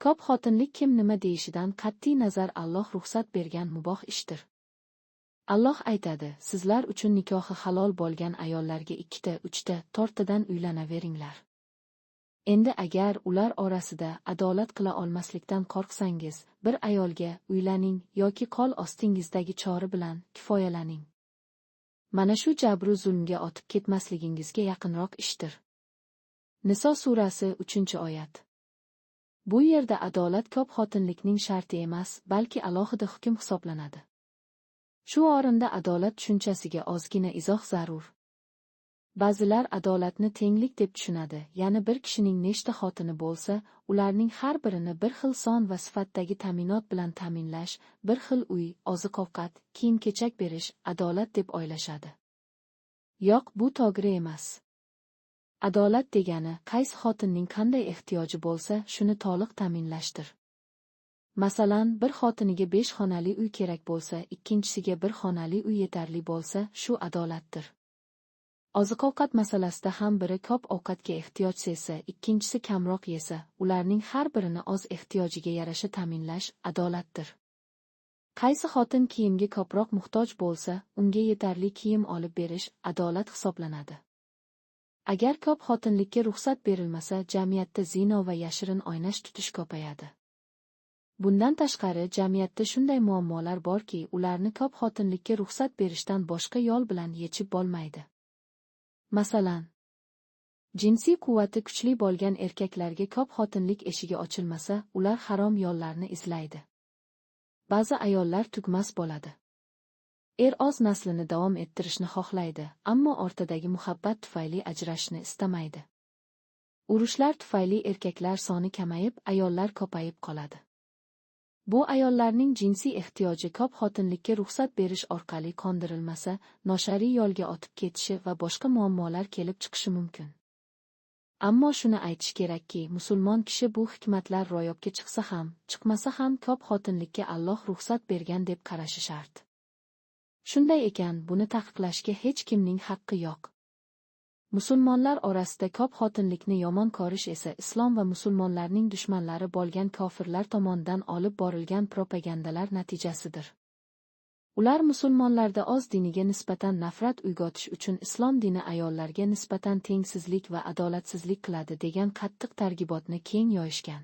Ko'p xotinlik kim nima deyishidan qat'iy nazar Alloh ruxsat bergan muboh ishdir. Alloh aytadi, sizlar uchun nikohi halol bo'lgan ayollarga 2 ta, 3 ta, 4 tadan uylanaveringlar. Endi agar ular orasida adolat qila olmaslikdan qo'rqsangiz, bir ayolga uylaning yoki qol ostingizdagi chori bilan kifoyalaning. Mana shu jabru zulmga otib ketmasligingizga yaqinroq ishdir. Niso surasi 3-oyat. Bu yerda adolat ko'p xotinlikning sharti emas, balki alohida hukm hisoblanadi. Shu o'rinda adolat tushunchasiga ozgina izoh zarur. Ba'zilar adolatni tenglik deb tushunadi, ya'ni bir kishining nechta xotini bo'lsa, ularning har birini bir xil son va sifatdagi ta'minot bilan ta'minlash, bir xil uy, oziq-ovqat, kiyim-kechak berish adolat deb o'ylashadi. Yo'q, bu to'g'ri emas. Adolat degani qaysi xotinning qanday ehtiyoji bo'lsa, shuni to'liq ta'minlashdir. Masalan, bir xotiniga 5 xonali uy kerak bo'lsa, ikkinchisiga 1 xonali uy yetarli bo'lsa, shu adolatdir. Oziq-ovqat masalasida ham biri ko'p ovqatga ehtiyoj sezsa, ikkinchisi kamroq yesa, ularning har birini o'z ehtiyojiga yarasha ta'minlash adolatdir. Qaysi xotin kiyimga ko'proq muhtoj bo'lsa, unga yetarli kiyim olib berish adolat hisoblanadi. Agar ko'p xotinlikka ruxsat berilmasa, jamiyatda zino va yashirin o'ynash tutish ko'payadi. Bundan tashqari, jamiyatda shunday muammolar borki, ularni ko'p xotinlikka ruxsat berishdan boshqa yo'l bilan yechib bo'lmaydi. Masalan, jinsiy quvvati kuchli bo'lgan erkaklarga ko'p xotinlik eshigi ochilmasa, ular harom yo'llarni izlaydi. Ba'zi ayollar tugmas bo'ladi. O'z naslini davom ettirishni xohlaydi, ammo o'rtadagi muhabbat tufayli ajrashishni istamaydi. Urushlar tufayli erkaklar soni kamayib, ayollar ko'payib qoladi. Bu ayollarning jinsiy ehtiyoji ko'p xotinlikka ruxsat berish orqali qondirilmasa, noshariy yo'lga o'tib ketishi va boshqa muammolar kelib chiqishi mumkin. Ammo shuni aytish kerakki, musulmon kishi bu hikmatlar ro'yobga chiqsa ham, chiqmasa ham ko'p xotinlikka Alloh ruxsat bergan deb qarashi shart. Shunday ekan, buni taqiqlashga hech kimning haqqi yo'q. Musulmonlar orasida ko'p xotinlikni yomon ko'rish esa islom va musulmonlarning dushmanlari bo'lgan kofirlar tomonidan olib borilgan propagandalar natijasidir. Ular musulmonlarda o'z diniga nisbatan nafrat uyg'otish uchun islom dini ayollarga nisbatan tengsizlik va adolatsizlik qiladi degan qattiq targ'ibotni keng yoyishgan.